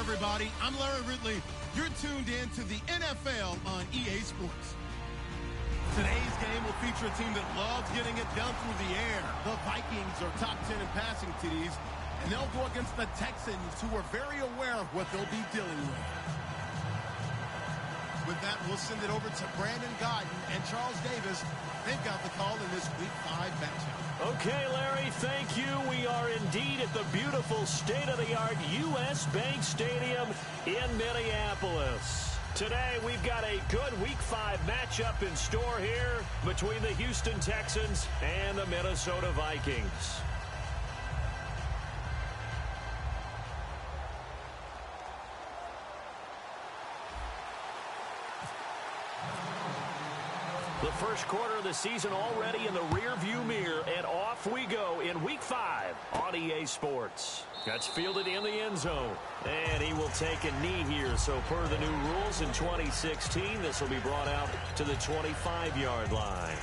everybody. I'm Larry Ridley. You're tuned in to the NFL on EA Sports. Today's game will feature a team that loves getting it done through the air. The Vikings are top 10 in passing TDs, and they'll go against the Texans, who are very aware of what they'll be dealing with. With that, we'll send it over to Brandon Godden and Charles Davis. They've got the call in this Week 5 matchup. Okay, Larry, thank you. We are indeed at the beautiful state-of-the-art U.S. Bank Stadium in Minneapolis. Today, we've got a good Week 5 matchup in store here between the Houston Texans and the Minnesota Vikings. The first quarter of the season already in the rearview mirror, and off we go in Week 5 on EA Sports. That's fielded in the end zone, and he will take a knee here. So per the new rules in 2016, this will be brought out to the 25-yard line.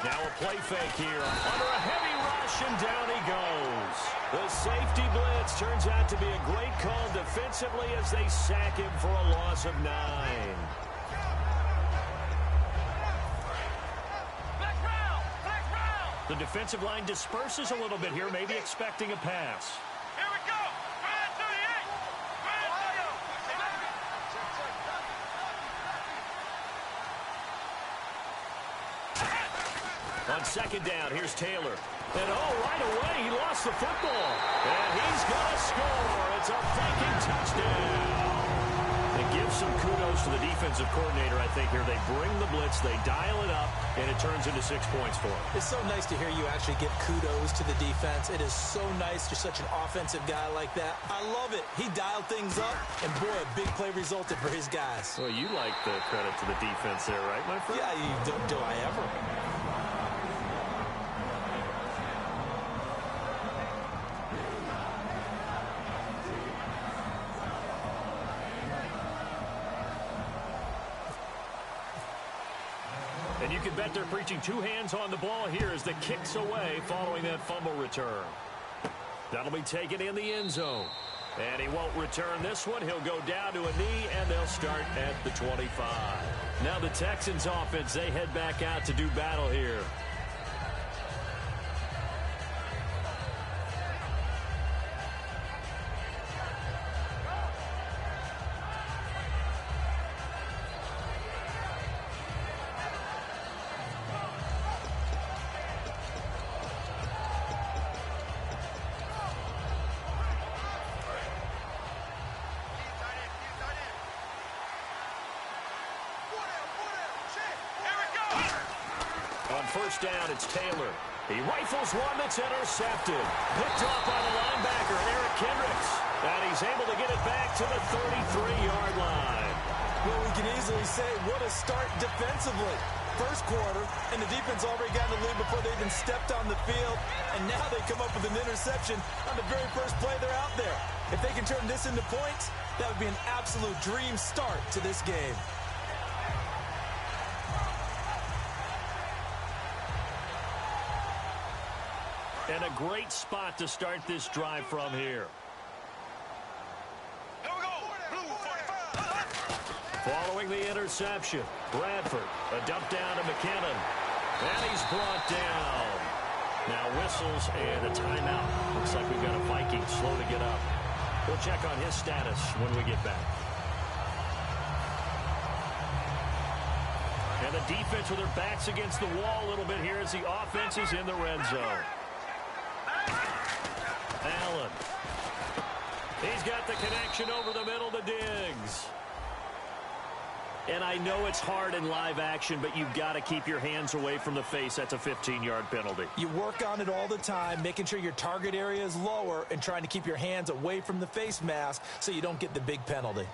Now a play fake here under a heavy rush, and down he goes. The safety blitz turns out to be a great call defensively as they sack him for a loss of 9. The defensive line disperses a little bit here, maybe expecting a pass. Here we go. On second down, here's Taylor. And right away, he lost the football. And he's going to score. It's a faking touchdown. They give some kudos to the defensive coordinator, I think, here. They bring the blitz, they dial it up, and it turns into 6 points for him. It's so nice to hear you actually give kudos to the defense. It is so nice. You're such an offensive guy like that. I love it. He dialed things up, and boy, a big play resulted for his guys. Well, you like the credit to the defense there, right, my friend? Yeah, do I ever? And you can bet they're preaching 2 hands on the ball here as the kick's away following that fumble return. That'll be taken in the end zone. And he won't return this one. He'll go down to a knee, and they'll start at the 25. Now the Texans offense, they head back out to do battle here. First down, it's Taylor. He rifles one that's intercepted. Picked off by the linebacker, Eric Kendricks. And he's able to get it back to the 33-yard line. Well, we can easily say what a start defensively. First quarter, and the defense already got in the lead before they even stepped on the field. And now they come up with an interception on the very first play they're out there. If they can turn this into points, that would be an absolute dream start to this game. And a great spot to start this drive from here. Here we go. Blue 45. Following the interception, Bradford, a dump down to McKinnon. And he's brought down. Now whistles and a timeout. Looks like we've got a Viking slow to get up. We'll check on his status when we get back. And the defense with their backs against the wall a little bit here as the offense is in the red zone. Allen. He's got the connection over the middle to Diggs. And I know it's hard in live action, but you've got to keep your hands away from the face. That's a 15-yard penalty. You work on it all the time, making sure your target area is lower and trying to keep your hands away from the face mask so you don't get the big penalty.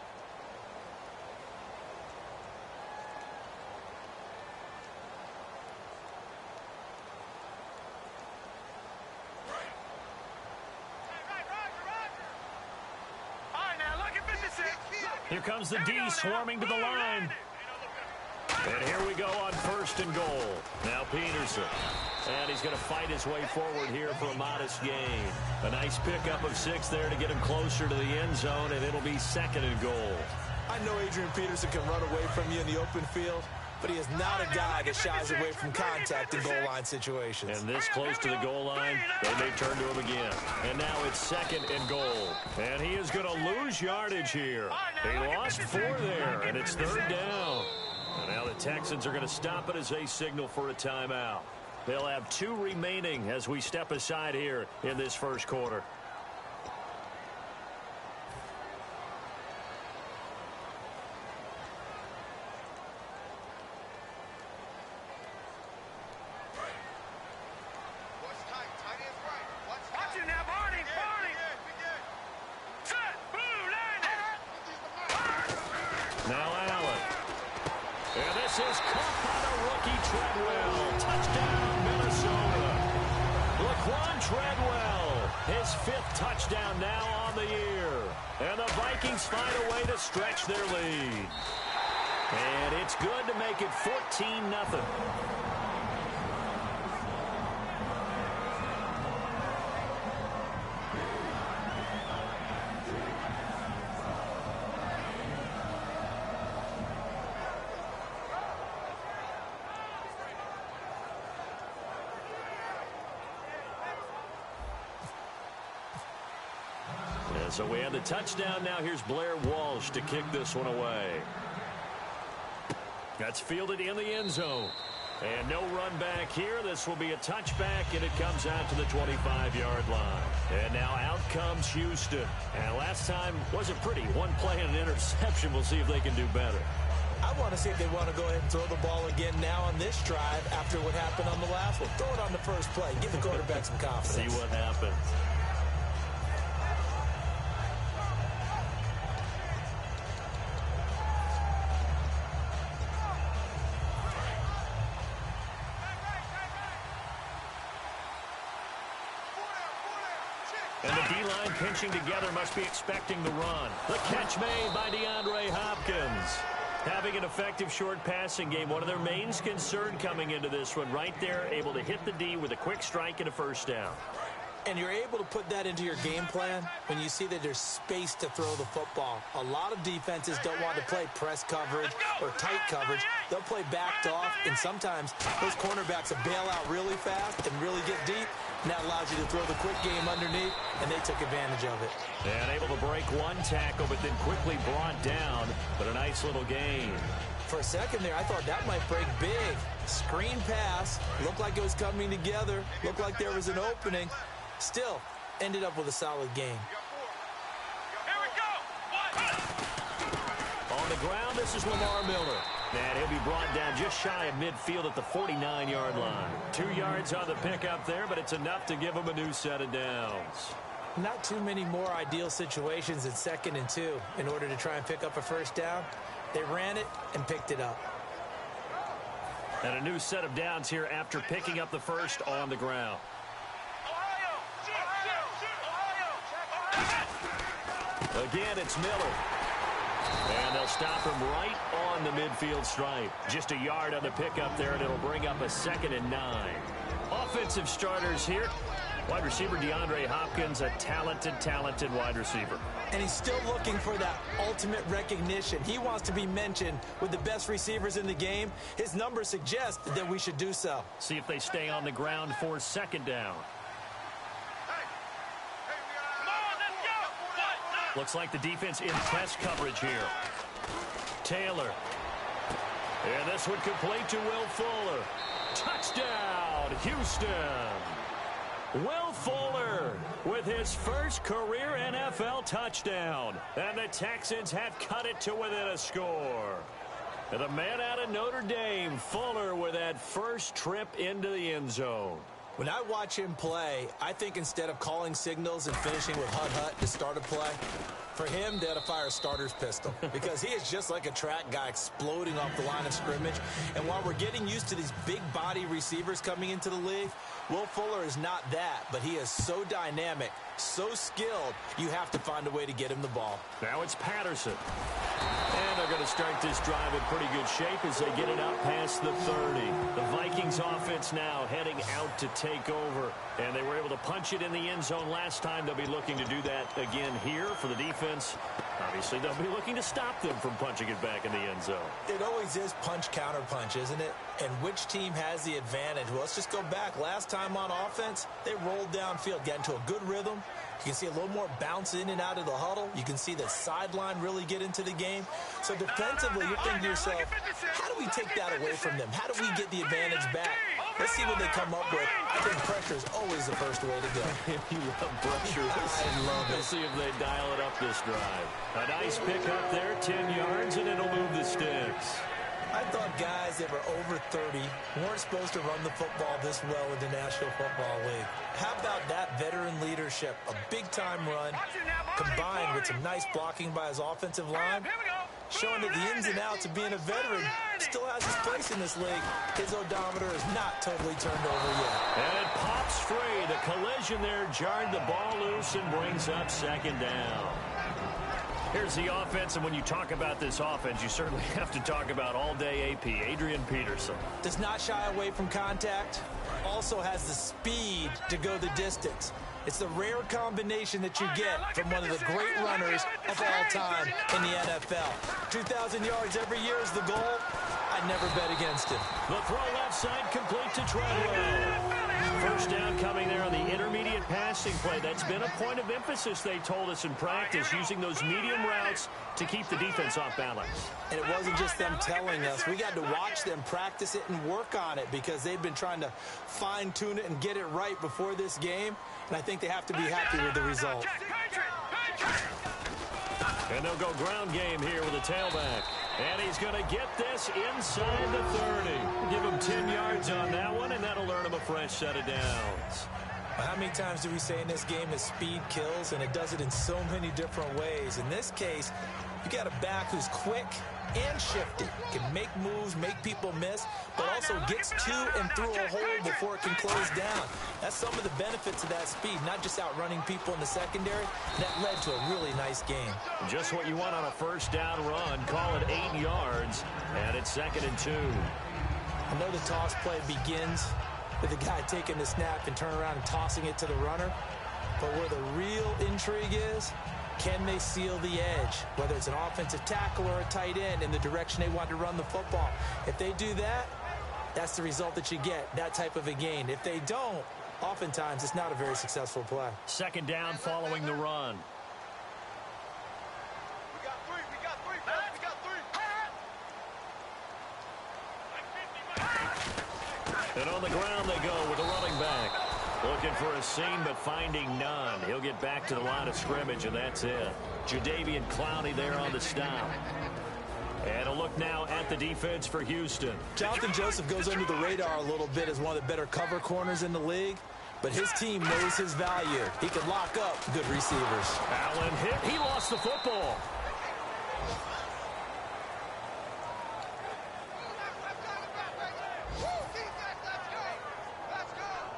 Here comes the D swarming to the line. And here we go on 1st and goal. Now Peterson. And he's going to fight his way forward here for a modest gain. A nice pickup of 6 there to get him closer to the end zone, and it'll be 2nd and goal. I know Adrian Peterson can run away from you in the open field, but he is not a guy that shies away from contact in goal line situations. And this close to the goal line, they may turn to him again. And now it's 2nd and goal. And he is going to lose yardage here. He lost 4 there, and it's 3rd down. And now the Texans are going to stop it as they signal for a timeout. They'll have 2 remaining as we step aside here in this first quarter. Now Allen. And this is caught by the rookie Treadwell. Touchdown, Minnesota. Laquan Treadwell, his 5th touchdown now on the year. And the Vikings find a way to stretch their lead. And it's good to make it 14-0. So we have the touchdown. Now here's Blair Walsh to kick this one away. That's fielded in the end zone. And no run back here. This will be a touchback, and it comes out to the 25-yard line. And now out comes Houston. And last time wasn't pretty. 1 play and an interception. We'll see if they can do better. I want to see if they want to go ahead and throw the ball again now on this drive after what happened on the last one. Throw it on the first play. Give the quarterback some confidence. See what happens. And the D-line pinching together must be expecting the run. The catch made by DeAndre Hopkins. Having an effective short passing game, one of their main concern coming into this one. Right there, able to hit the D with a quick strike and a first down. And you're able to put that into your game plan when you see that there's space to throw the football. A lot of defenses don't want to play press coverage or tight coverage. They'll play backed off, and sometimes those cornerbacks will bail out really fast and really get deep. And that allows you to throw the quick game underneath, and they took advantage of it. And able to break 1 tackle, but then quickly brought down. But a nice little gain. For a second there, I thought that might break big. Screen pass. Looked like it was coming together. Looked like there was an opening. Still, ended up with a solid game. Here we go. On the ground, this is Lamar Miller. And he'll be brought down just shy of midfield at the 49-yard line. 2 yards on the pickup there, but it's enough to give him a new set of downs. Not too many more ideal situations in 2nd and 2 in order to try and pick up a first down. They ran it and picked it up. And a new set of downs here after picking up the first on the ground. Again, it's Miller. And they'll stop him right on the midfield stripe. Just a yard on the pickup there, and it'll bring up a 2nd and 9. Offensive starters here. Wide receiver DeAndre Hopkins, a talented wide receiver. And he's still looking for that ultimate recognition. He wants to be mentioned with the best receivers in the game. His numbers suggest that we should do so. See if they stay on the ground for 2nd down. Looks like the defense in test coverage here. Taylor. And this one complete to Will Fuller. Touchdown, Houston. Will Fuller with his first career NFL touchdown. And the Texans have cut it to within a score. And the man out of Notre Dame, Fuller, with that first trip into the end zone. When I watch him play, I think instead of calling signals and finishing with hut-hut to start a play, for him, they ought to fire a starter's pistol because he is just like a track guy exploding off the line of scrimmage. And while we're getting used to these big body receivers coming into the league, Will Fuller is not that, but he is so dynamic, so skilled, you have to find a way to get him the ball. Now it's Patterson. And they're going to start this drive in pretty good shape as they get it out past the 30. The Vikings offense now heading out to take over. And they were able to punch it in the end zone last time. They'll be looking to do that again here for the defense. Obviously, they'll be looking to stop them from punching it back in the end zone. It always is punch-counter-punch, isn't it? And which team has the advantage? Well, let's just go back. Last time on offense, they rolled downfield, got into a good rhythm. You can see a little more bounce in and out of the huddle. You can see the sideline really get into the game. So defensively, you're thinking to yourself, how do we take that away from them? How do we get the advantage back? Let's see what they come up with. I think pressure is always the first way to go. You love pressure. I love it. We'll see if they dial it up this drive. A nice pick up there, 10 yards, and it'll move the sticks. I thought guys that were over 30 weren't supposed to run the football this well in the National Football League. How about that veteran leadership? A big-time run combined with some nice blocking by his offensive line, showing that the ins and outs of being a veteran still has his place in this league. His odometer is not totally turned over yet. And it pops free. The collision there jarred the ball loose and brings up second down. Here's the offense, and when you talk about this offense, you certainly have to talk about all-day AP, Adrian Peterson. Does not shy away from contact. Also has the speed to go the distance. It's the rare combination that you get from one of the great runners of all time in the NFL. 2,000 yards every year is the goal. I'd never bet against him. The throw left side complete to Treadwell. First down coming there on the intermediate passing play. That's been a point of emphasis, they told us in practice, using those medium routes to keep the defense off balance. And it wasn't just them telling us. We got to watch them practice it and work on it because they've been trying to fine-tune it and get it right before this game. And I think they have to be happy with the result. And they'll go ground game here with a tailback. And he's going to get this inside the 30. Give him 10 yards on that one, and that'll earn him a fresh set of downs. Well, how many times do we say in this game that speed kills, and it does it in so many different ways? In this case, you got a back who's quick and shifty, can make moves, make people miss, but also gets to and through a hole before it can close down. That's some of the benefits of that speed, not just outrunning people in the secondary. That led to a really nice game. Just what you want on a first down run. Call it 8 yards, and it's 2nd and 2. I know the toss play begins with the guy taking the snap and turning around and tossing it to the runner, but where the real intrigue is, can they seal the edge, whether it's an offensive tackle or a tight end, in the direction they want to run the football? If they do that, that's the result that you get, that type of a gain. If they don't, oftentimes it's not a very successful play. Second down following the run. We got three. And on the ground they go with the running back. Looking for a seam, but finding none. He'll get back to the line of scrimmage, and that's it. Jadeveon Clowney there on the stop. And a look now at the defense for Houston. Jonathan Joseph goes under the radar a little bit as one of the better cover corners in the league, but his team knows his value. He can lock up good receivers. Allen hit. He lost the football.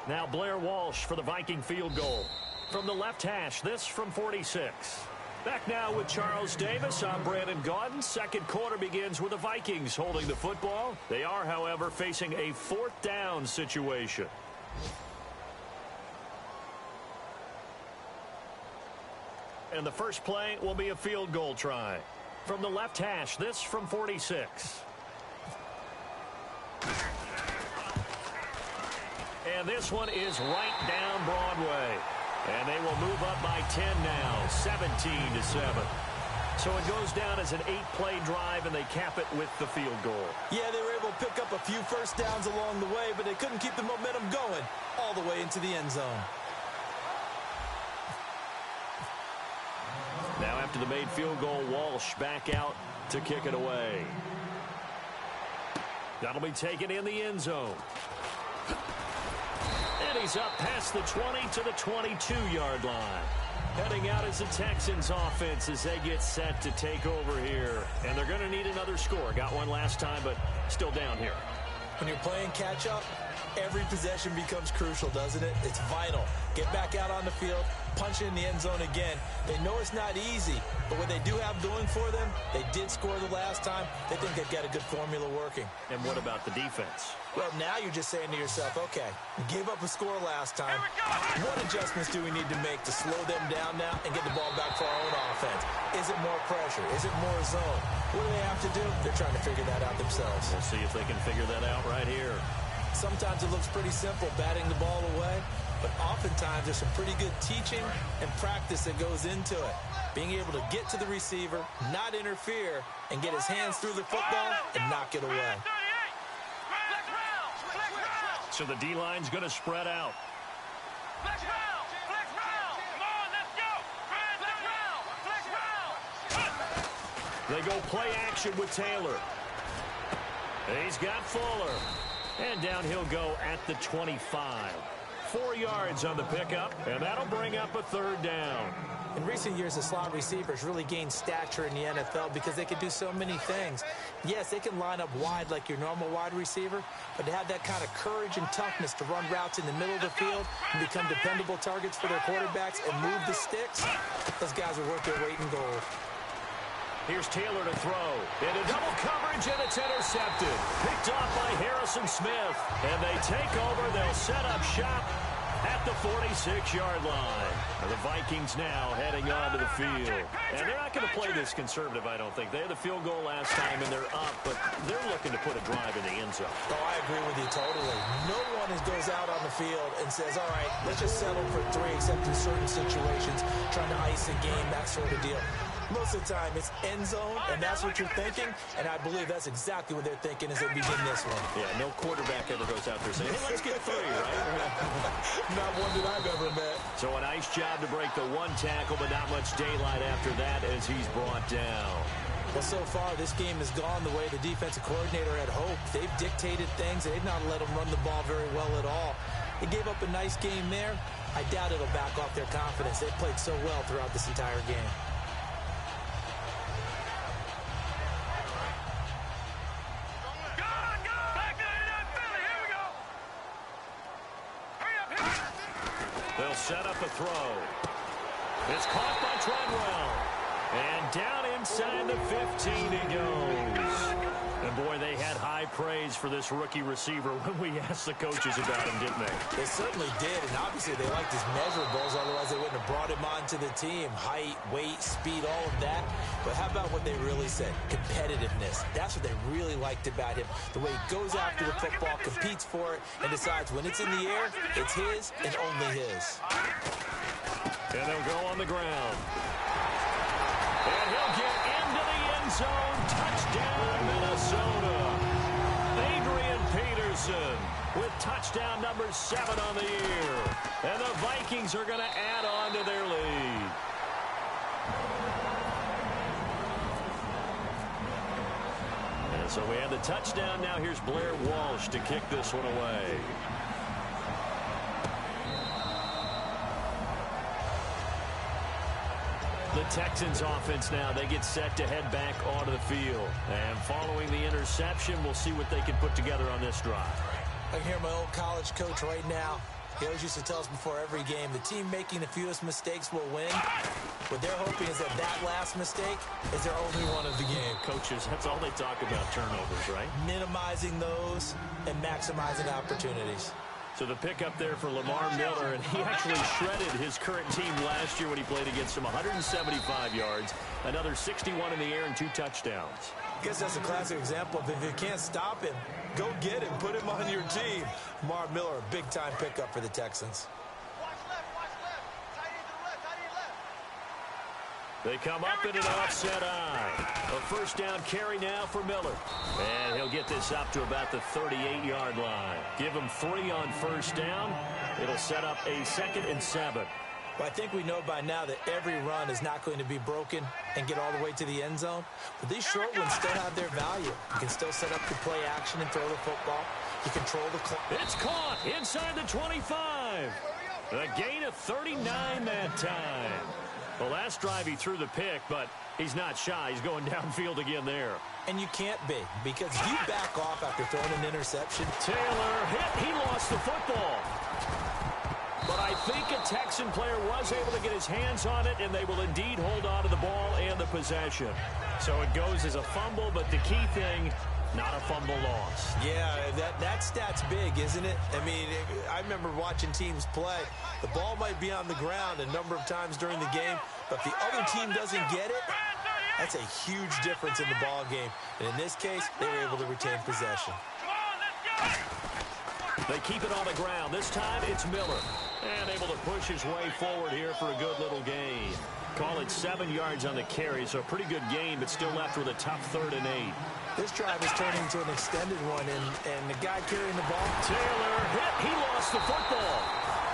Now Blair Walsh for the Viking field goal. From the left hash, this from 46. Back now with Charles Davis. I'm Brandon Gaudin. Second quarter begins with the Vikings holding the football. They are, however, facing a 4th down situation. And the first play will be a field goal try. From the left hash, this from 46. And this one is right down Broadway. And they will move up by 10 now, 17-7. So it goes down as an 8-play drive, and they cap it with the field goal. Yeah, they were able to pick up a few first downs along the way, but they couldn't keep the momentum going all the way into the end zone. Now after the made field goal, Walsh back out to kick it away. That'll be taken in the end zone. And he's up past the 20 to the 22-yard line. Heading out is the Texans offense as they get set to take over here. And they're going to need another score. Got one last time, but still down here. When you're playing catch-up, every possession becomes crucial, doesn't it? It's vital. Get back out on the field, punch in the end zone again. They know it's not easy, but what they do have going for them, they did score the last time. They think they've got a good formula working. And what about the defense? Well, now you're just saying to yourself, okay, we gave up a score last time. What adjustments do we need to make to slow them down now and get the ball back for our own offense? Is it more pressure? Is it more zone? What do they have to do? They're trying to figure that out themselves. We'll see if they can figure that out right here. Sometimes it looks pretty simple, batting the ball away, but oftentimes there's some pretty good teaching and practice that goes into it. Being able to get to the receiver, not interfere, and get his hands through the football and knock it away. So the D-line's going to spread out. Flex round! Flex round! Come on, let's go! Flex round! They go play action with Taylor. He's got Fuller. And down he'll go at the 25. 4 yards on the pickup, and that'll bring up a third down. In recent years, the slot receivers really gained stature in the NFL because they can do so many things. Yes, they can line up wide like your normal wide receiver, but to have that kind of courage and toughness to run routes in the middle of the field and become dependable targets for their quarterbacks and move the sticks, those guys are worth their weight in gold. Here's Taylor to throw. Into double coverage, and it's intercepted. Picked off by Harrison Smith. And they take over. They'll set up shop at the 46-yard line. And the Vikings now heading onto the field. And they're not going to play this conservative, I don't think. They had the field goal last time, and they're up, but they're looking to put a drive in the end zone. Oh, I agree with you totally. No one goes out on the field and says, all right, let's just settle for 3, except in certain situations, trying to ice a game, that sort of deal. Most of the time, it's end zone, and that's what you're thinking, and I believe that's exactly what they're thinking as they begin this one. Yeah, no quarterback ever goes out there saying, hey, let's get 3, right? Not one that I've ever met. So a nice job to break the 1 tackle, but not much daylight after that as he's brought down. Well, so far, this game has gone the way the defensive coordinator had hoped. They've dictated things. They've not let them run the ball very well at all. They gave up a nice game there. I doubt it'll back off their confidence. They've played so well throughout this entire game. They'll set up a throw. It's caught by Treadwell. And down inside the 15 he goes. And, boy, they had high praise for this rookie receiver when we asked the coaches about him, didn't they? They certainly did, and obviously they liked his measurables, otherwise they wouldn't have brought him onto the team. Height, weight, speed, all of that. But how about what they really said? Competitiveness. That's what they really liked about him. The way he goes after the football, competes for it, and decides when it's in the air, it's his and only his. And they'll go on the ground. And he'll get into the end zone. Touchdown, Minnesota. Adrian Peterson with touchdown number 7 on the year. And the Vikings are going to add on to their lead. And so we have the touchdown. Now here's Blair Walsh to kick this one away. The Texans offense now, they get set to head back onto the field. And following the interception, we'll see what they can put together on this drive. I can hear my old college coach right now. He always used to tell us before every game, the team making the fewest mistakes will win. What they're hoping is that last mistake is their only one of the game. Coaches, that's all they talk about, turnovers, right? Minimizing those and maximizing opportunities. So the pickup there for Lamar Miller, and he actually shredded his current team last year when he played against them. 175 yards, another 61 in the air, and 2 touchdowns. I guess that's a classic example of if you can't stop him, go get him, put him on your team. Lamar Miller, a big-time pickup for the Texans. They come up in an offset eye. A first down carry now for Miller. And he'll get this up to about the 38-yard line. Give him 3 on first down. It'll set up a 2nd and 7. Well, I think we know by now that every run is not going to be broken and get all the way to the end zone. But these short ones still have their value. You can still set up your play action and throw the football. You control the clock. It's caught inside the 25. A gain of 39 that time. The last drive he threw the pick, but he's not shy. He's going downfield again there. And you can't be, because if you back off after throwing an interception. Taylor hit. He lost the football. But I think a Texan player was able to get his hands on it, and they will indeed hold on to the ball and the possession. So it goes as a fumble, but the key thing, not a fumble loss. Yeah, that stat's big, isn't it? I mean, I remember watching teams play. The ball might be on the ground a number of times during the game, but if the other team doesn't get it, that's a huge difference in the ball game. And in this case, they were able to retain possession. They keep it on the ground. This time it's Miller. And able to push his way forward here for a good little gain. Call it 7 yards on the carry, so a pretty good gain, but still left with a tough 3rd and 8. This drive is turning into an extended one, and the guy carrying the ball. Taylor hit. He lost the football.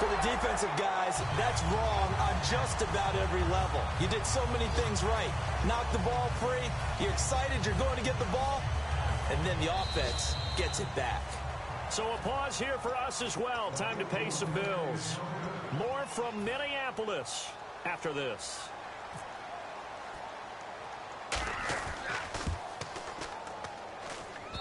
For the defensive guys, that's wrong on just about every level. You did so many things right. Knock the ball free. You're excited. You're going to get the ball. And then the offense gets it back. So a pause here for us as well. Time to pay some bills. More from Minneapolis after this.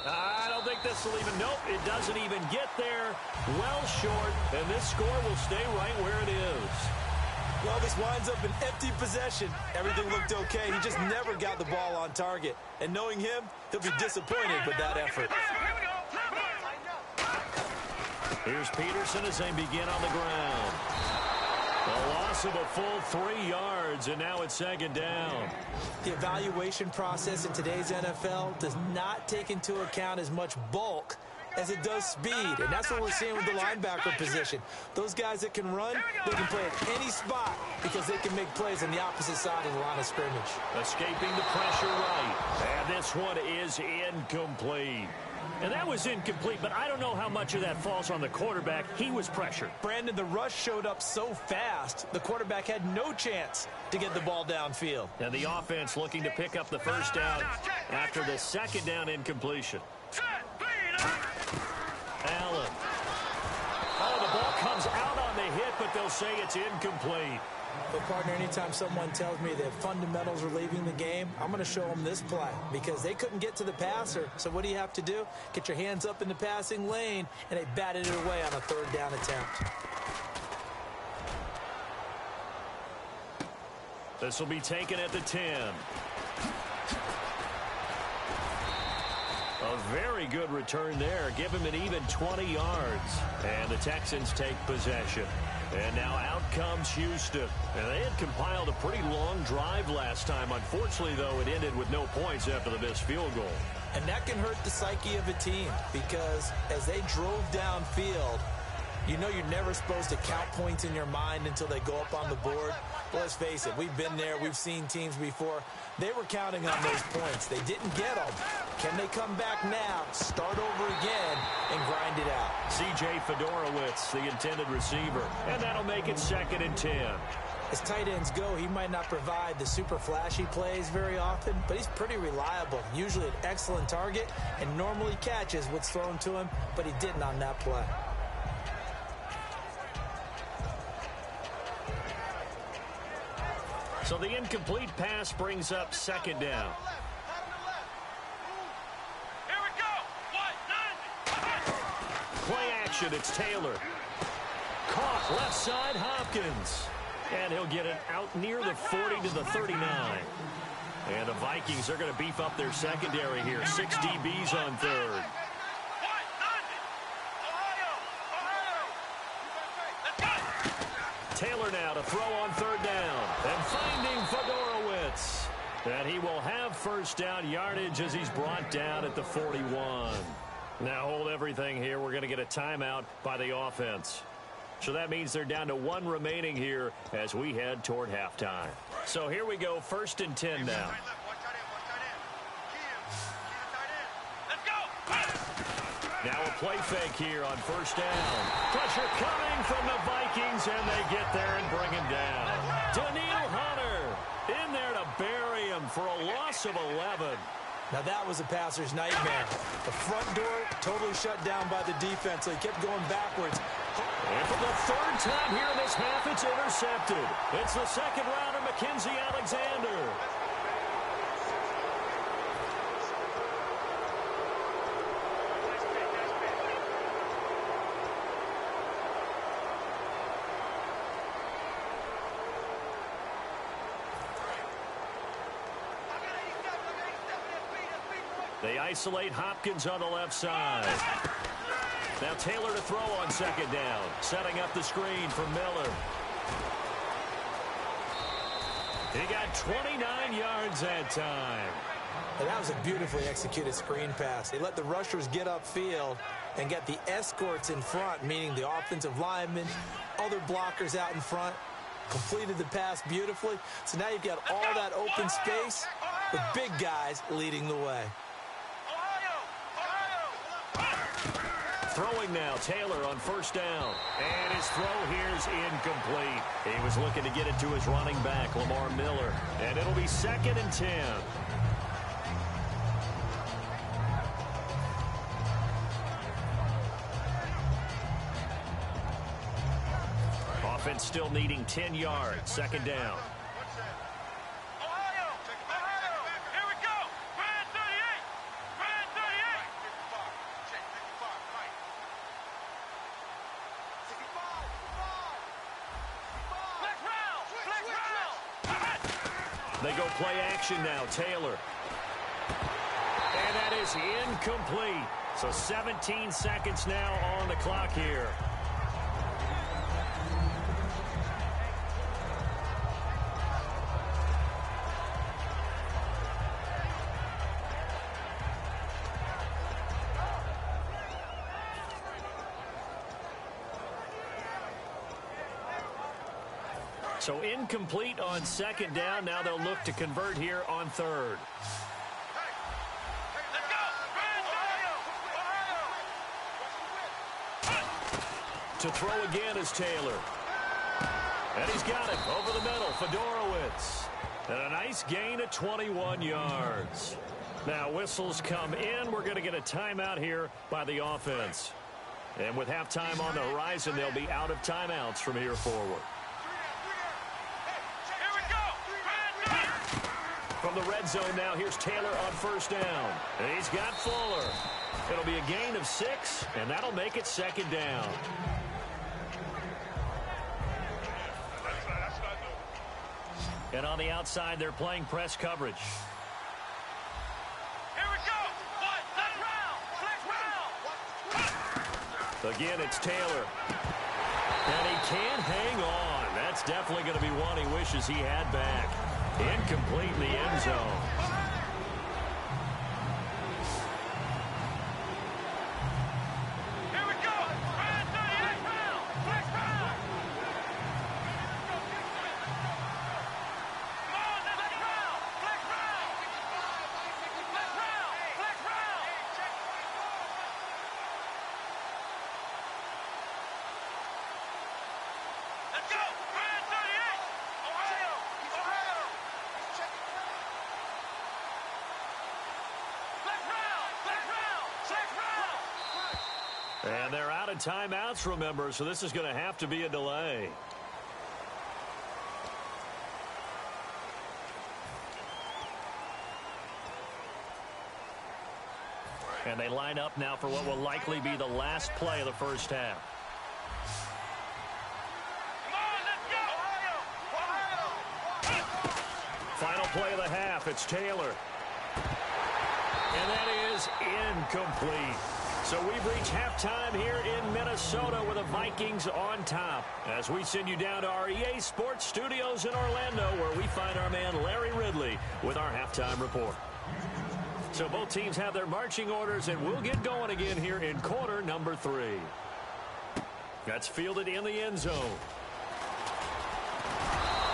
I don't think this will even, nope, it doesn't even get there. Well short, and this score will stay right where it is. Well, this winds up an empty possession. Everything looked okay. He just never got the ball on target. And knowing him, he'll be disappointed with that effort. Here's Peterson as they begin on the ground. A loss of a full 3 yards, and now it's 2nd down. The evaluation process in today's NFL does not take into account as much bulk as it does speed, and that's what we're seeing with the linebacker position. Those guys that can run, they can play at any spot because they can make plays on the opposite side of the line of scrimmage. Escaping the pressure right, and this one is incomplete. And that was incomplete, but I don't know how much of that falls on the quarterback. He was pressured. Brandon, the rush showed up so fast, the quarterback had no chance to get the ball downfield. And the offense looking to pick up the 1st down after the 2nd down incompletion. Allen. Oh, the ball comes out on the hit, but they'll say it's incomplete. But, partner, anytime someone tells me that fundamentals are leaving the game, I'm going to show them this play because they couldn't get to the passer. So what do you have to do? Get your hands up in the passing lane, and they batted it away on a 3rd down attempt. This will be taken at the 10. A very good return there. Give him an even 20 yards. And the Texans take possession. And now out comes Houston. And they had compiled a pretty long drive last time. Unfortunately, though, it ended with no points after the missed field goal. And that can hurt the psyche of a team because as they drove downfield, you know you're never supposed to count points in your mind until they go up on the board. But let's face it, we've been there. We've seen teams before. They were counting on those points. They didn't get them. Can they come back now, start over again, and grind it out? C.J. Fedorowicz, the intended receiver. And that'll make it 2nd and 10. As tight ends go, he might not provide the super flashy plays very often, but he's pretty reliable. Usually an excellent target and normally catches what's thrown to him, but he didn't on that play. So the incomplete pass brings up 2nd down. Here we go. Play action, it's Taylor. Caught left side, Hopkins. And he'll get it out near the 40 to the 39. And the Vikings are going to beef up their secondary here. 6 DBs on 3rd. Taylor now to throw on 3rd down. And finding Fedorowicz. And he will have 1st down yardage as he's brought down at the 41. Now hold everything here. We're going to get a timeout by the offense. So that means they're down to 1 remaining here as we head toward halftime. So here we go, 1st and 10 now. Now a play fake here on first down. Pressure coming from the Vikings, and they get there and bring him down. Danielle Hunter in there to bury him for a loss of 11. Now that was a passer's nightmare. The front door totally shut down by the defense, so he kept going backwards. And for the third time here in this half, it's intercepted. It's the second rounder, Mackenzie Alexander. They isolate Hopkins on the left side. Now Taylor to throw on second down. Setting up the screen for Miller. He got 29 yards that time. And that was a beautifully executed screen pass. They let the rushers get upfield and get the escorts in front, meaning the offensive linemen, other blockers out in front, completed the pass beautifully. So now you've got all that open space with big guys leading the way. Throwing now, Taylor on first down. And his throw here's incomplete. He was looking to get it to his running back, Lamar Miller. And it'll be 2nd and 10. Offense still needing 10 yards. 2nd down. They go play action now, Taylor. And that is incomplete. So 17 seconds now on the clock here. So incomplete on 2nd down. Now they'll look to convert here on 3rd. To throw again is Taylor. And he's got it over the middle. Fedorowicz. And a nice gain of 21 yards. Now whistles come in. We're going to get a timeout here by the offense. And with halftime on the horizon, they'll be out of timeouts from here forward. From the red zone now, here's Taylor on first down. And he's got Fuller. It'll be a gain of 6, and that'll make it 2nd down. And on the outside, they're playing press coverage. Here we go. Flex round. Again, it's Taylor. And he can't hang on. That's definitely going to be one he wishes he had back. Incomplete in the end zone. Here we go. Red 38 round. Flex round. Come on, flex round. Flex round. Flex round. Flex round. Let's go. Red 38. Ohio. Ohio. And they're out of timeouts, remember, so this is going to have to be a delay. And they line up now for what will likely be the last play of the first half. Final play of the half, it's Taylor. And that is incomplete. So we've reached halftime here in Minnesota with the Vikings on top. As we send you down to our EA Sports Studios in Orlando, where we find our man Larry Ridley with our halftime report. So both teams have their marching orders, and we'll get going again here in quarter number 3. That's fielded in the end zone.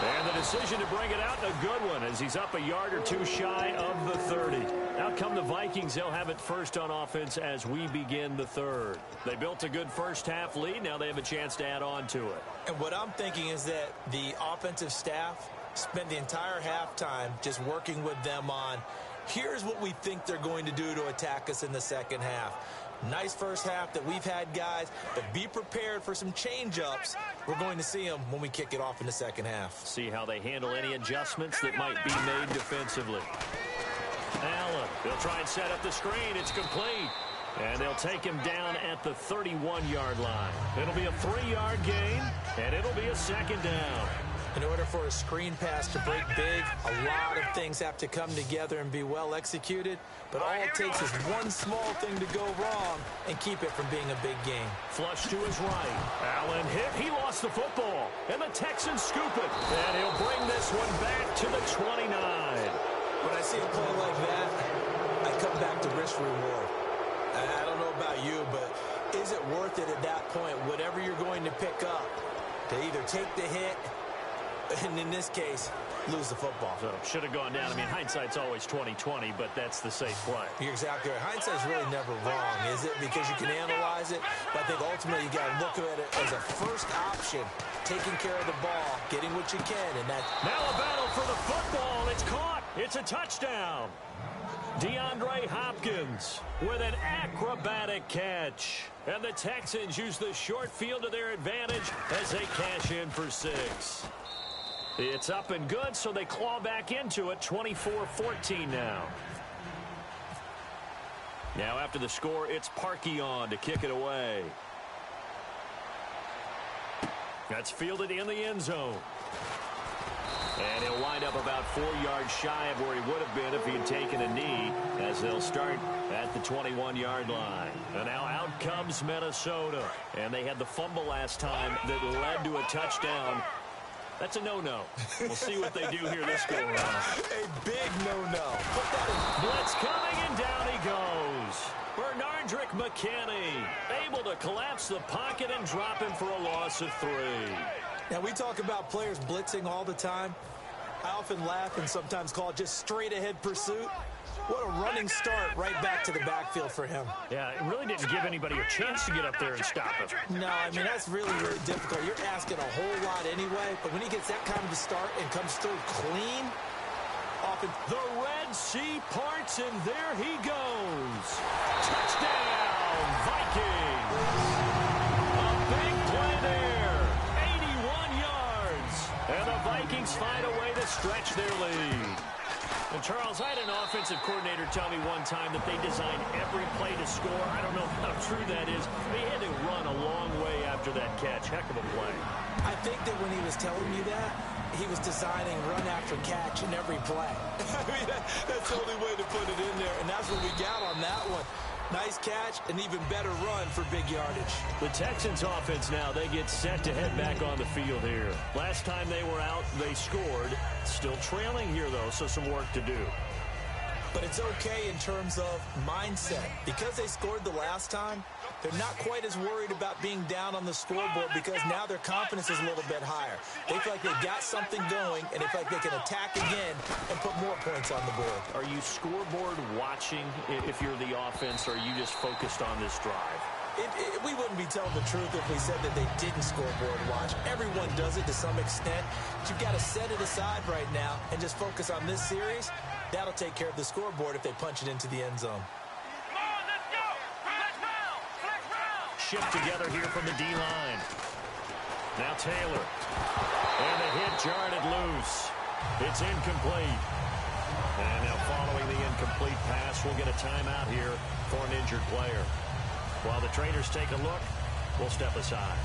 And the decision to bring it out, a good one, as he's up a yard or two shy of the 30. Out come the Vikings. They'll have it first on offense as we begin the third. They built a good first-half lead. Now they have a chance to add on to it. And what I'm thinking is that the offensive staff spent the entire halftime just working with them on, here's what we think they're going to do to attack us in the second half. Nice first half that we've had, guys, but be prepared for some change-ups. We're going to see them when we kick it off in the second half. See how they handle any adjustments that might be made defensively. Allen, they'll try and set up the screen. It's complete. And they'll take him down at the 31-yard line. It'll be a 3-yard gain, and it'll be a second down. In order for a screen pass to break big, a lot of things have to come together and be well executed. But all it takes is one small thing to go wrong and keep it from being a big game. Flush to his right. Allen hit. He lost the football. And the Texans scoop it. And he'll bring this one back to the 29. When I see a play like that, I come back to risk reward. I don't know about you, but is it worth it at that point, whatever you're going to pick up, to either take the hit, and in this case, lose the football? So should have gone down. I mean, hindsight's always 20/20, but that's the safe play. You're exactly right. Hindsight's really never wrong, is it? Because you can analyze it, but I think ultimately you got to look at it as a first option, taking care of the ball, getting what you can, and that. Now a battle for the football. It's caught. It's a touchdown. DeAndre Hopkins with an acrobatic catch. And the Texans use the short field to their advantage as they cash in for 6. It's up and good, so they claw back into it, 24-14 now. Now after the score, it's Parkey on to kick it away. That's fielded in the end zone. And he'll wind up about 4 yards shy of where he would have been if he had taken a knee, as they'll start at the 21-yard line. And now out comes Minnesota. And they had the fumble last time that led to a touchdown. That's a no-no. We'll see what they do here this go around. A big no-no. Blitz coming, and down he goes. Bernardrick McKinney able to collapse the pocket and drop him for a loss of 3. Now, we talk about players blitzing all the time. I often laugh and sometimes call it just straight-ahead pursuit. What a running start right back to the backfield for him. Yeah, it really didn't give anybody a chance to get up there and stop him. No, I mean, that's really, really difficult. You're asking a whole lot anyway, but when he gets that kind of a start and comes through clean, often the Red Sea parts, and there he goes. Touchdown, Vikings. A big play there. 81 yards. And the Vikings find a way to stretch their lead. And Charles, I had an offensive coordinator tell me one time that they designed every play to score. I don't know how true that is. They had to run a long way after that catch. Heck of a play. I think that when he was telling me that, he was designing run after catch in every play. I mean, that's the only way to put it in there, and that's what we got on that one. Nice catch, an even better run for big yardage. The Texans offense now, they get set to head back on the field here. Last time they were out, they scored. Still trailing here, though, so some work to do. But it's okay in terms of mindset. Because they scored the last time, they're not quite as worried about being down on the scoreboard because now their confidence is a little bit higher. They feel like they've got something going, and they feel like they can attack again and put more points on the board. Are you scoreboard watching if you're the offense, or are you just focused on this drive? We wouldn't be telling the truth if we said that they didn't scoreboard watch. Everyone does it to some extent. But you've got to set it aside right now and just focus on this series. That'll take care of the scoreboard if they punch it into the end zone. Shift together here from the D-line. Now Taylor. And the hit jarred it loose. It's incomplete. And now following the incomplete pass, we'll get a timeout here for an injured player. While the traders take a look, we'll step aside.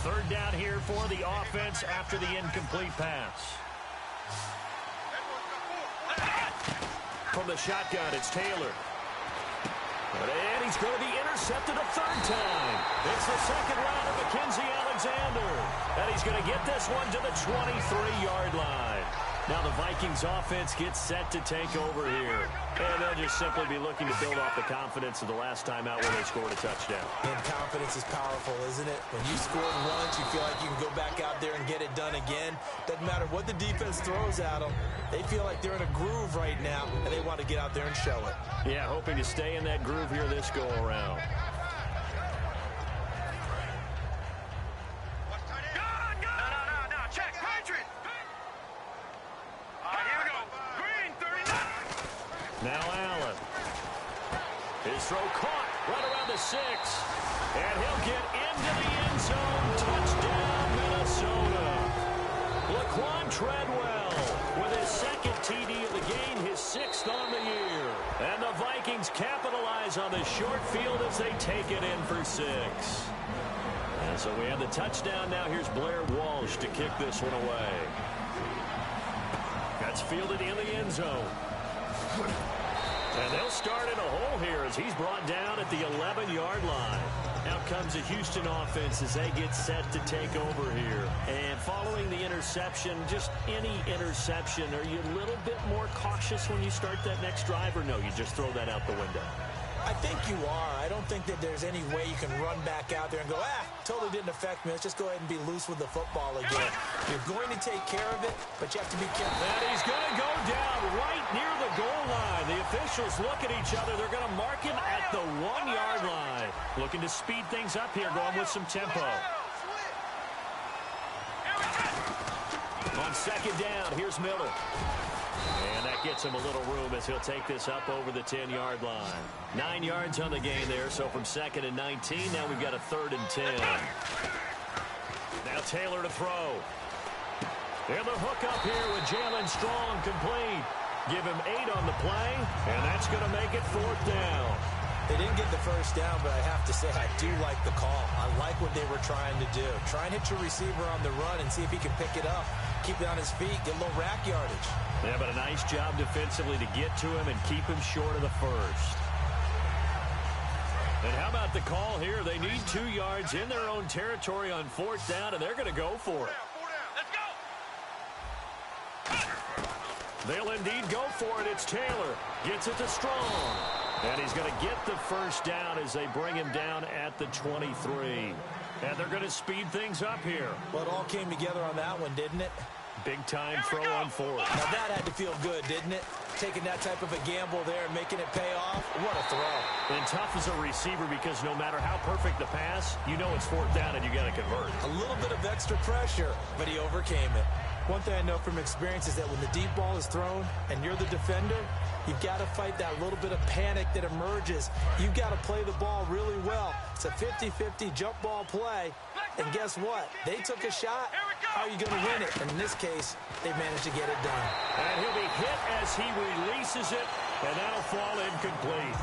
Third down here for the offense after the incomplete pass. From the shotgun, it's Taylor. And he's going to be intercepted a third time. It's the second round of Mackenzie Alexander. And he's going to get this one to the 23-yard line. Now the Vikings offense gets set to take over here. And they'll just simply be looking to build off the confidence of the last time out where they scored a touchdown. And confidence is powerful, isn't it? When you scored once, you feel like you can go back out there and get it done again. Doesn't matter what the defense throws at them. They feel like they're in a groove right now, and they want to get out there and show it. Yeah, hoping to stay in that groove here this go-around. Now Allen. His throw caught right around the 6. And he'll get into the end zone. Touchdown, Minnesota. Laquan Treadwell with his second TD of the game, his 6th on the year. And the Vikings capitalize on the short field as they take it in for 6. And so we have the touchdown. Now here's Blair Walsh to kick this one away. That's fielded in the end zone. And they'll start in a hole here as he's brought down at the 11-yard line. Out comes the Houston offense as they get set to take over here. And following the interception, just any interception, are you a little bit more cautious when you start that next drive, or no, you just throw that out the window? I think you are. I don't think that there's any way you can run back out there and go, totally didn't affect me. Let's just go ahead and be loose with the football again. You're going to take care of it, but you have to be careful. And he's going to go down right near the goal line. The officials look at each other. They're going to mark him at the 1-yard line. Looking to speed things up here, going with some tempo. On second down, here's Miller. And that gets him a little room as he'll take this up over the 10-yard line. 9 yards on the gain there, so from 2nd and 19, now we've got a 3rd and 10. Now Taylor to throw. And the hook up here with Jalen Strong complete. Give him 8 on the play, and that's going to make it 4th down. They didn't get the first down, but I have to say I do like the call. I like what they were trying to do. Try and hit your receiver on the run and see if he can pick it up. Keep it on his feet, get a little rack yardage. Yeah, but a nice job defensively to get to him and keep him short of the first. And how about the call here? They need 2 yards in their own territory on 4th down, and they're going to go for it. They'll indeed go for it. It's Taylor. Gets it to Strong. And he's going to get the first down as they bring him down at the 23. And they're going to speed things up here. Well, it all came together on that one, didn't it? Big-time throw on 4th. Now that had to feel good, didn't it? Taking that type of a gamble there and making it pay off. What a throw. And tough as a receiver because no matter how perfect the pass, you know it's 4th down and you got to convert. A little bit of extra pressure, but he overcame it. One thing I know from experience is that when the deep ball is thrown and you're the defender, you've got to fight that little bit of panic that emerges. You've got to play the ball really well. It's a 50-50 jump ball play. And guess what? They took a shot. How are you going to win it? And in this case, they managed to get it done. And he'll be hit as he releases it, and that'll fall incomplete.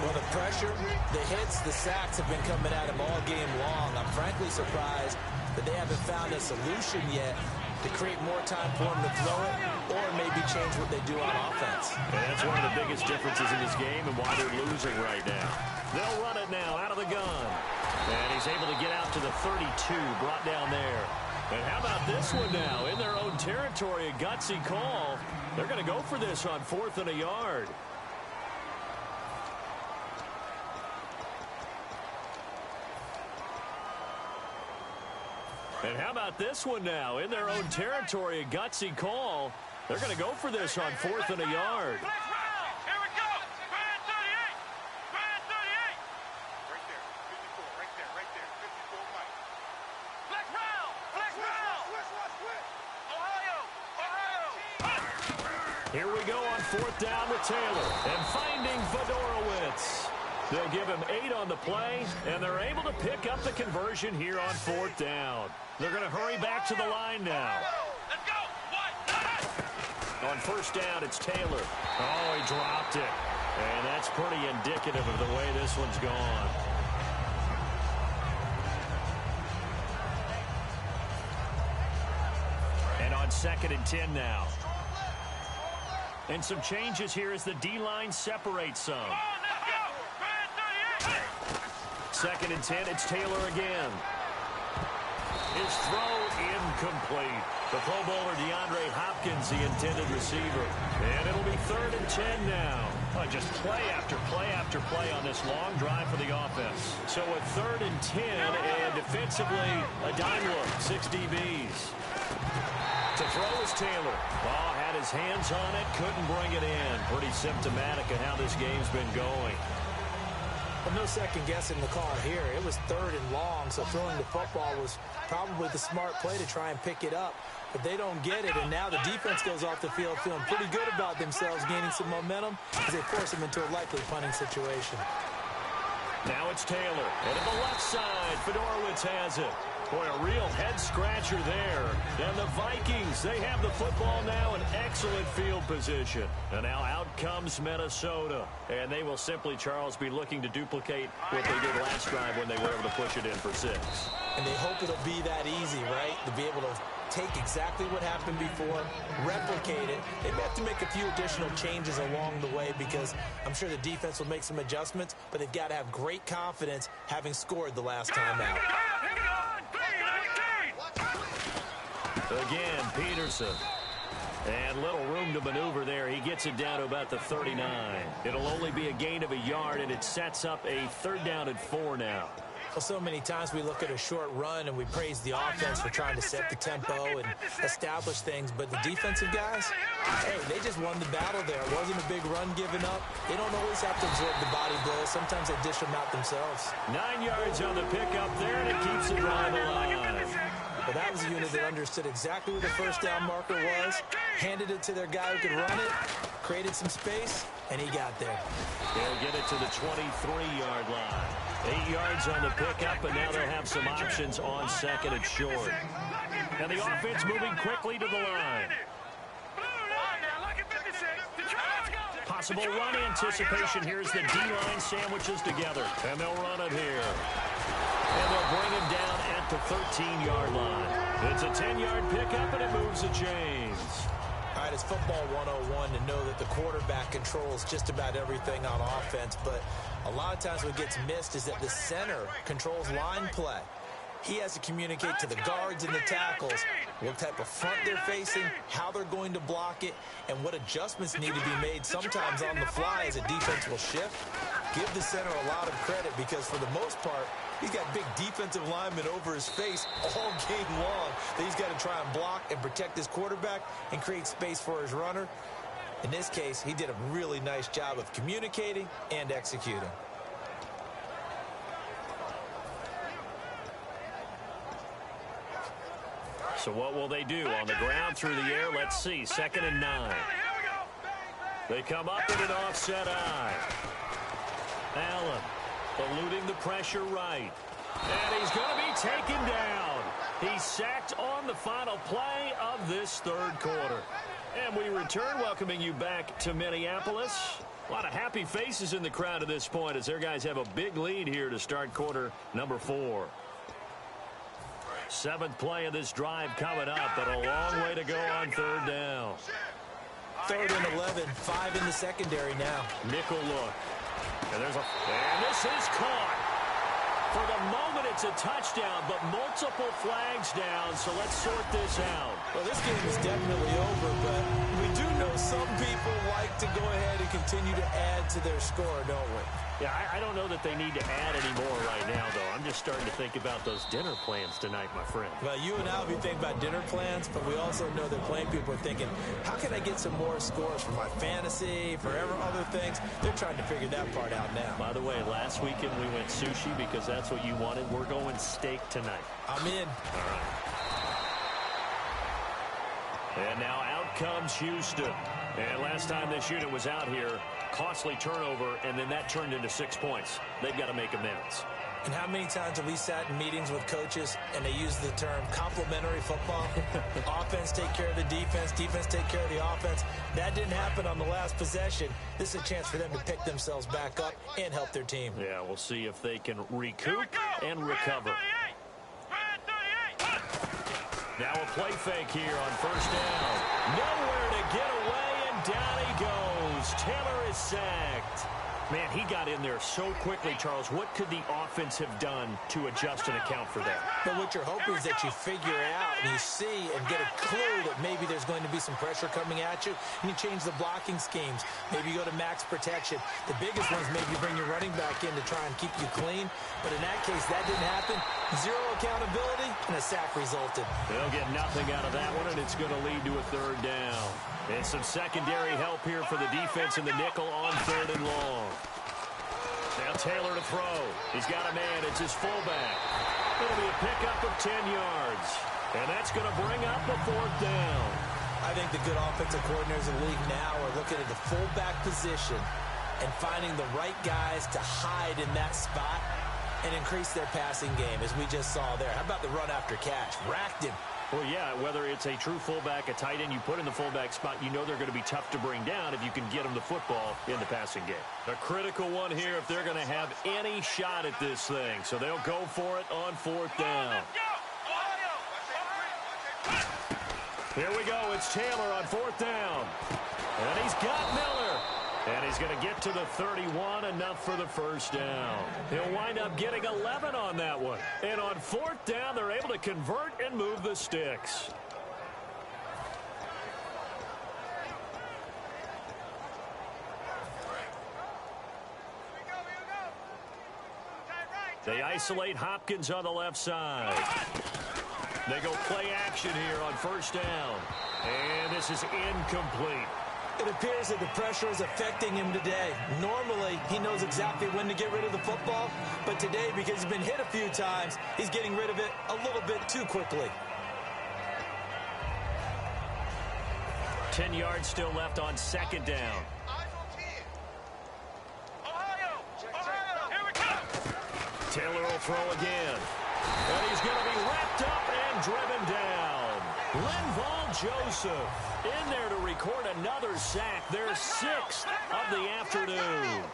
Well, the pressure, the hits, the sacks have been coming at him all game long. I'm frankly surprised that they haven't found a solution yet to create more time for him to throw it or maybe change what they do on offense. And that's one of the biggest differences in this game and why they're losing right now. They'll run it now out of the gun. And he's able to get out to the 32, brought down there. And how about this one now? In their own territory, a gutsy call. They're going to go for this on 4th and a yard. And how about this one now? In their own territory, a gutsy call. They're going to go for this on 4th and a yard. Here we go. Grand 38. Grand 38. Right there. 54. Right there. Right there. 54 Mike. Flex round. Flex round. Switch. Ohio. Here we go on 4th down with Taylor. And finding Fedorowicz. They'll give him 8 on the play, and they're able to pick up the conversion here on 4th down. They're going to hurry back to the line now. Let's go. On 1st down, it's Taylor. Oh, he dropped it. And that's pretty indicative of the way this one's gone. And on 2nd and 10 now. And some changes here as the D-line separates some. 2nd and 10, it's Taylor again. His throw incomplete. The Pro Bowler DeAndre Hopkins, the intended receiver. And it'll be 3rd and 10 now. Just play after play after play on this long drive for the offense. So at 3rd and 10, and defensively, a dime look, 6 DBs. To throw is Taylor. Ball had his hands on it, couldn't bring it in. Pretty symptomatic of how this game's been going. Well, no second guessing the call here. It was 3rd and long, so throwing the football was probably the smart play to try and pick it up. But they don't get it, and now the defense goes off the field feeling pretty good about themselves, gaining some momentum as they force them into a likely punting situation. Now it's Taylor. And to the left side, Fedorowicz has it. Boy, a real head-scratcher there. And the Vikings, they have the football now in excellent field position. And now out comes Minnesota. And they will simply, Charles, be looking to duplicate what they did last drive when they were able to push it in for 6. And they hope it'll be that easy, right? To be able to take exactly what happened before, replicate it. They may have to make a few additional changes along the way because I'm sure the defense will make some adjustments, but they've got to have great confidence having scored the last time out. Again, Peterson. And little room to maneuver there. He gets it down to about the 39. It'll only be a gain of a yard, and it sets up a 3rd down and 4 now. Well, so many times we look at a short run and we praise the offense for trying to set the tempo and establish things, but the defensive guys, hey, they just won the battle there. It wasn't a big run given up. They don't always have to absorb the body blows. Sometimes they dish them out themselves. 9 yards on the pickup there, and it keeps the drive alive. Well, that was a unit that understood exactly where the 1st down marker was, handed it to their guy who could run it, created some space, and he got there. They'll get it to the 23-yard line. 8 yards on the pickup, and now they'll have some options on 2nd and short. And the offense moving quickly to the line. Possible run anticipation. Here's the D-line sandwiches together, and they'll run it here. And they'll bring him down at the 13-yard line. It's a 10-yard pickup, and it moves the chains. All right, it's football 101 to know that the quarterback controls just about everything on offense, but a lot of times what gets missed is that the center controls line play. He has to communicate to the guards and the tackles what type of front they're facing, how they're going to block it, and what adjustments need to be made sometimes on the fly as a defense will shift. Give the center a lot of credit because for the most part, he's got big defensive linemen over his face all game long that he's got to try and block and protect his quarterback and create space for his runner. In this case, he did a really nice job of communicating and executing. So what will they do? On the ground, through the air, let's see. 2nd and 9. They come up in an offset eye. Allen eluding the pressure right. And he's going to be taken down. He's sacked on the final play of this 3rd quarter. And we return, welcoming you back to Minneapolis. A lot of happy faces in the crowd at this point as their guys have a big lead here to start quarter number 4. 7th play of this drive coming up, but a long way to go on 3rd down. 3rd and 11, 5 in the secondary now. Nickel look. And this is caught. For the moment, it's a touchdown, but multiple flags down, so let's sort this out. Well, this game is definitely over, but we do know some people like to go ahead and continue to add to their score, don't we? Yeah, I don't know that they need to add any more right now, though. I'm just starting to think about those dinner plans tonight, my friend. Well, you and I will be thinking about dinner plans, but we also know that playing people are thinking, how can I get some more scores for my fantasy, for other things? They're trying to figure that part out now. By the way, last weekend we went sushi because that's what you wanted. We're going steak tonight. I'm in. All right. And now out comes Houston. And last time this unit was out here, costly turnover, and then that turned into 6 points. They've got to make amends. And how many times have we sat in meetings with coaches and they use the term complementary football? Offense take care of the defense, defense take care of the offense. That didn't happen on the last possession. This is a chance for them to pick themselves back up and help their team. Yeah, we'll see if they can recoup and recover. Now a play fake here on 1st down. Nowhere to get away, and down he goes. Taylor is sacked. Man, he got in there so quickly, Charles. What could the offense have done to adjust and account for that? But what you're hoping is that you figure out and you see and get a clue that maybe there's going to be some pressure coming at you, and you change the blocking schemes. Maybe you go to max protection. The biggest ones, maybe you bring your running back in to try and keep you clean. But in that case, that didn't happen. Zero accountability, and a sack resulted. They'll get nothing out of that one, and it's going to lead to a third down. And some secondary help here for the defense in the nickel on 3rd and long. Now Taylor to throw. He's got a man. It's his fullback. It'll be a pickup of 10 yards. And that's going to bring up a 4th down. I think the good offensive coordinators in the league now are looking at the fullback position and finding the right guys to hide in that spot and increase their passing game, as we just saw there. How about the run after catch? Racked him. Well, yeah, whether it's a true fullback, a tight end you put in the fullback spot, you know they're going to be tough to bring down if you can get them the football in the passing game. A critical one here if they're going to have any shot at this thing. So they'll go for it on 4th down. Here we go. It's Taylor on 4th down. And he's got Miller. And he's going to get to the 31, enough for the first down. He'll wind up getting 11 on that one. And on 4th down, they're able to convert and move the sticks. They isolate Hopkins on the left side. They go play action here on 1st down. And this is incomplete. It appears that the pressure is affecting him today. Normally, he knows exactly when to get rid of the football, but today, because he's been hit a few times, he's getting rid of it a little bit too quickly. 10 yards still left on 2nd down. Taylor will throw again. And he's going to be wrapped up and driven down. Linval Joseph in there to record another sack. Their 6th of the afternoon.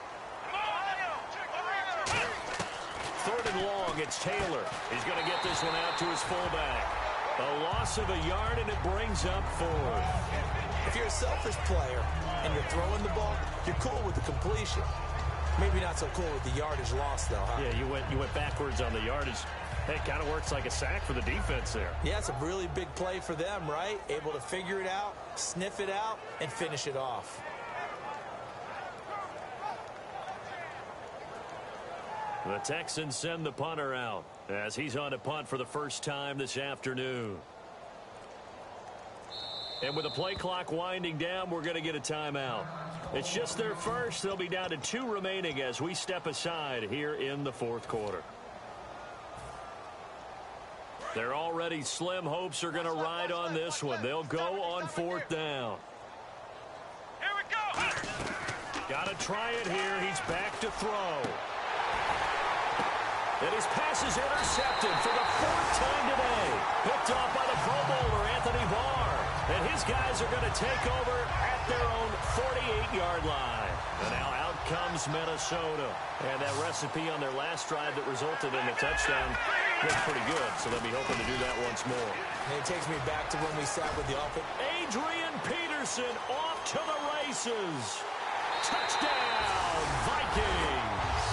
3rd and long, it's Taylor. He's going to get this one out to his fullback. A loss of a yard, and it brings up 4th. If you're a selfish player and you're throwing the ball, you're cool with the completion. Maybe not so cool with the yardage loss, though, huh? Yeah, you went backwards on the yardage. It kind of works like a sack for the defense there. Yeah, it's a really big play for them, right? Able to figure it out, sniff it out, and finish it off. The Texans send the punter out as he's on to punt for the first time this afternoon. And with the play clock winding down, we're going to get a timeout. It's just their first. They'll be down to 2 remaining as we step aside here in the 4th quarter. Their already slim hopes are going to ride on this one. They'll go on 4th down. Here we go. Got to try it here. He's back to throw. And his pass is intercepted for the 4th time today. Picked off by the Pro Bowler, Anthony Barr. And his guys are going to take over at their own 48-yard line. And now out comes Minnesota. And that recipe on their last drive that resulted in a touchdown looked pretty good. So they'll be hoping to do that once more. And it takes me back to when we sat with the offense. Adrian Peterson off to the races. Touchdown, Vikings.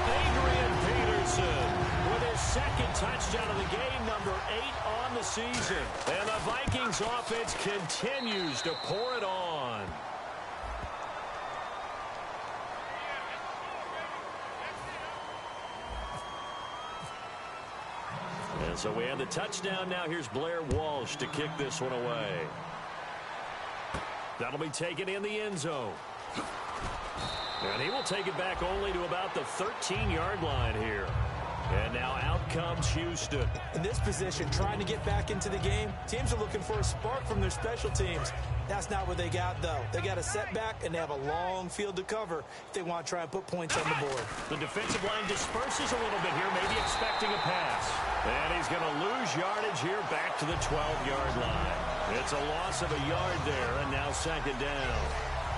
Adrian Peterson with his 2nd touchdown of the game, number 8 on the season. And the Vikings offense continues to pour it on. And so we have the touchdown. Now here's Blair Walsh to kick this one away. That'll be taken in the end zone. And he will take it back only to about the 13-yard line here. And now out comes Houston. In this position, trying to get back into the game, teams are looking for a spark from their special teams. That's not what they got, though. They got a setback, and they have a long field to cover if they want to try and put points on the board. The defensive line disperses a little bit here, maybe expecting a pass. And he's going to lose yardage here back to the 12-yard line. It's a loss of a yard there, and now 2nd down.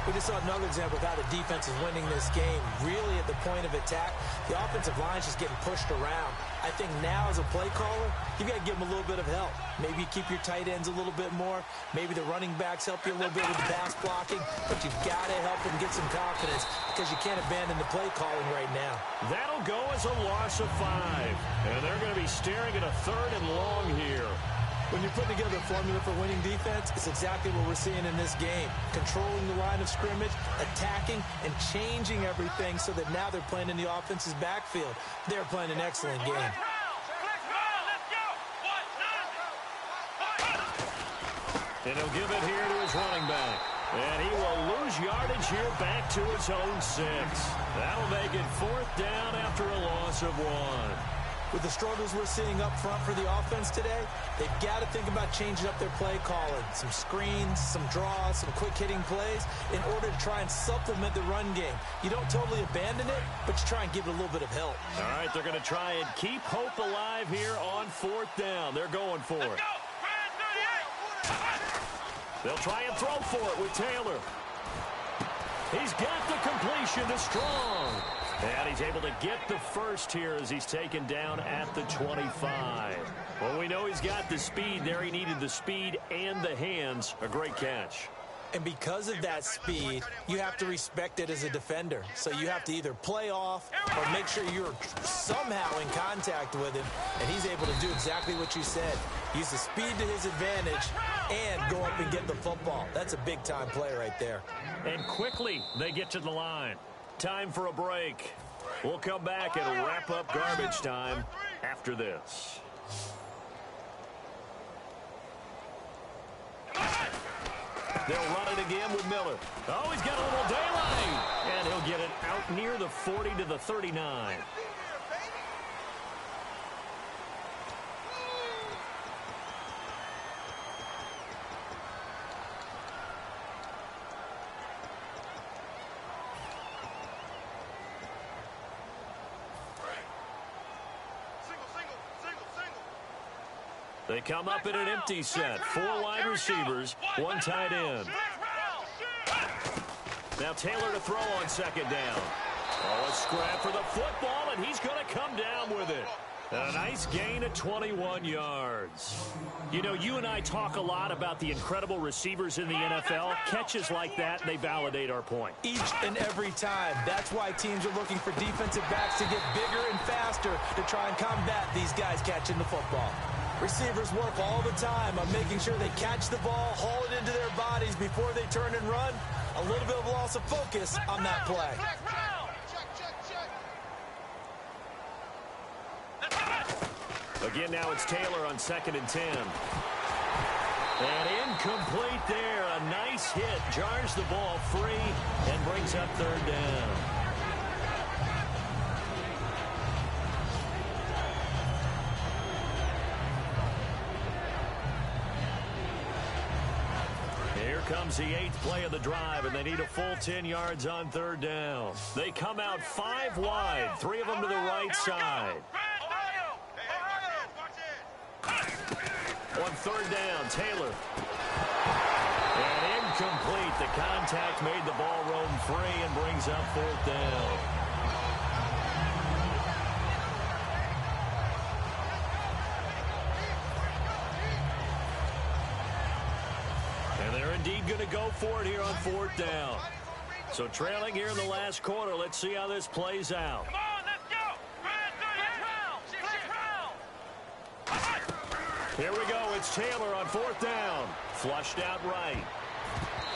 We just saw another example of how the defense is winning this game. Really at the point of attack, the offensive line is just getting pushed around. I I think now as a play caller, you've got to give them a little bit of help. Maybe you keep your tight ends a little bit more. Maybe the running backs help you a little bit with pass blocking. But you've got to help them get some confidence because you can't abandon the play calling right now. That'll go as a loss of 5. And they're going to be staring at a 3rd and long here. When you're putting together a formula for winning defense, it's exactly what we're seeing in this game. Controlling the line of scrimmage, attacking, and changing everything so that now they're playing in the offense's backfield. They're playing an excellent game. And he'll give it here to his running back. And he will lose yardage here back to his own 6. That'll make it 4th down after a loss of 1. With the struggles we're seeing up front for the offense today, they've got to think about changing up their play calling. Some screens, some draws, some quick-hitting plays in order to try and supplement the run game. You don't totally abandon it, but you try and give it a little bit of help. All right, they're going to try and keep hope alive here on 4th down. They're going for it. They'll try and throw for it with Taylor. He's got the completion to Strong. And he's able to get the first here as he's taken down at the 25. Well, we know he's got the speed there. He needed the speed and the hands. A great catch. And because of that speed, you have to respect it as a defender. So you have to either play off or make sure you're somehow in contact with him. And he's able to do exactly what you said. Use the speed to his advantage and go up and get the football. That's a big-time play right there. And quickly, they get to the line. Time for a break. We'll come back and wrap up garbage time after this. They'll run it again with Miller. Oh, he's got a little daylight. And he'll get it out near the 40 to the 39. They come up in an empty set. 4 wide receivers, 1 tight end. Now Taylor to throw on 2nd down. Oh, a scrap for the football, and he's going to come down with it. And a nice gain of 21 yards. You know, you and I talk a lot about the incredible receivers in the NFL. Catches like that, they validate our point. Each and every time. That's why teams are looking for defensive backs to get bigger and faster to try and combat these guys catching the football. Receivers work all the time on making sure they catch the ball, haul it into their bodies before they turn and run. A little bit of loss of focus on that play. Again, now it's Taylor on 2nd and 10. And incomplete there. A nice hit. Jars the ball free and brings up 3rd down. Here comes the 8th play of the drive, and they need a full 10 yards on 3rd down. They come out 5 wide, 3 of them to the right side. On 3rd down, Taylor. And incomplete. The contact made the ball roam free and brings up 4th down. And they're indeed going to go for it here on 4th down. So trailing here in the last quarter. Let's see how this plays out. Come on, let's go. Here we go. It's Taylor on 4th down. Flushed out right.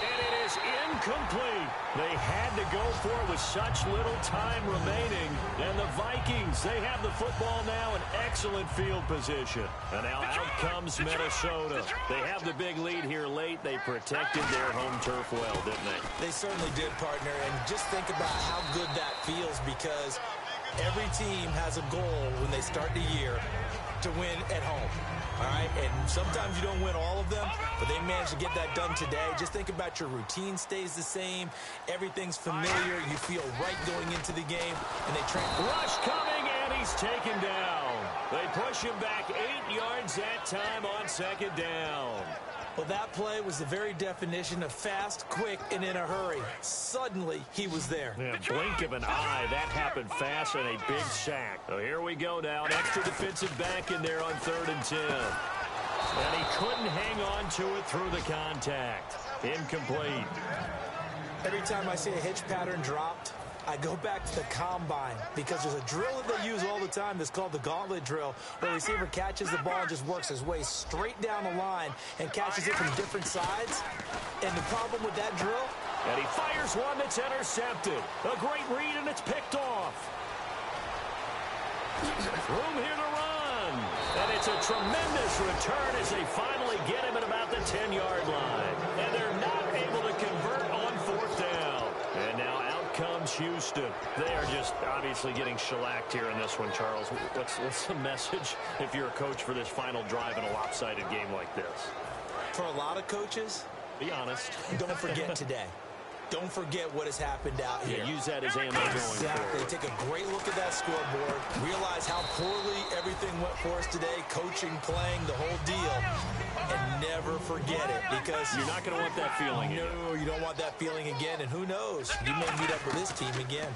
And it is incomplete. They had to go for it with such little time remaining. And the Vikings, they have the football now in excellent field position. And now out comes Minnesota. They have the big lead here late. They protected their home turf well, didn't they? They certainly did, partner. And just think about how good that feels, because every team has a goal when they start the year to win at home. All right, and sometimes you don't win all of them, but they managed to get that done today. Just think about your routine stays the same. Everything's familiar. You feel right going into the game, and they train. Rush coming, and he's taken down. They push him back 8 yards that time on 2nd down. Well, that play was the very definition of fast, quick, and in a hurry. Suddenly, he was there. Yeah, blink of an eye. That happened fast and a big sack. So here we go now. An extra defensive back in there on 3rd and 10. And he couldn't hang on to it through the contact. Incomplete. Every time I see a hitch pattern dropped, I go back to the combine because there's a drill that they use all the time that's called the gauntlet drill, where a receiver catches the ball and just works his way straight down the line and catches it from different sides. And the problem with that drill? And he fires one that's intercepted. A great read, and it's picked off. Room here to run. And it's a tremendous return as they finally get him at about the 10-yard line. And they're not able to convert on 4th down. And now out comes Houston. They are just obviously getting shellacked here in this one, Charles. What's the message if you're a coach for this final drive in a lopsided game like this? For a lot of coaches, be honest. Don't forget today. Don't forget what has happened out here. Yeah, use that as ammo going Exactly. forward. Take a great look at that scoreboard. Realize how poorly everything went for us today. Coaching, playing, the whole deal. And never forget it, because you're not going to want that feeling again. No, you don't want that feeling again. And who knows? You may meet up with this team again.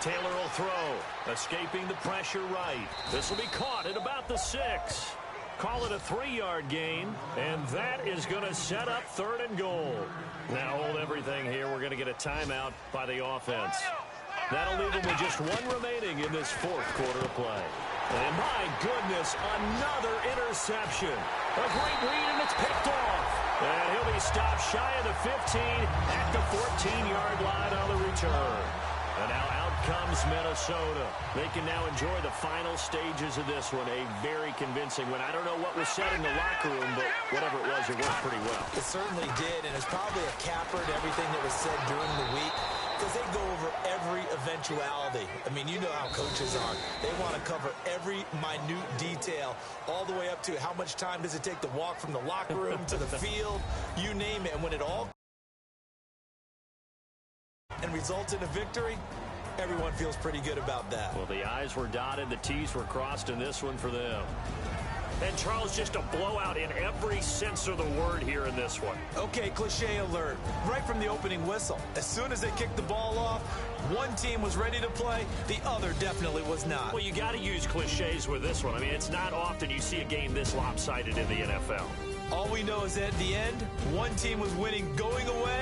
Taylor will throw. Escaping the pressure right. This will be caught at about the 6. Call it a 3-yard gain, and that is going to set up 3rd and goal. Now hold everything here. We're going to get a timeout by the offense. That'll leave them with just 1 remaining in this 4th quarter of play. And my goodness, another interception. A great read, and it's picked off. And he'll be stopped shy of the 15 at the 14-yard line on the return. And now out comes Minnesota. They can now enjoy the final stages of this one. A very convincing one. I don't know what was said in the locker room, but whatever it was, it worked pretty well. It certainly did, and it's probably a capper to everything that was said during the week, because they go over every eventuality. I mean, you know how coaches are. They want to cover every minute detail, all the way up to how much time does it take to walk from the locker room to the field, you name it. And when it all and results in a victory, everyone feels pretty good about that. Well, the I's were dotted, the T's were crossed in this one for them. And Charles, just a blowout in every sense of the word here in this one. Okay, cliche alert. Right from the opening whistle. As soon as they kicked the ball off, one team was ready to play, the other definitely was not. Well, you got to use cliches with this one. I mean, it's not often you see a game this lopsided in the NFL. All we know is that at the end, one team was winning going away,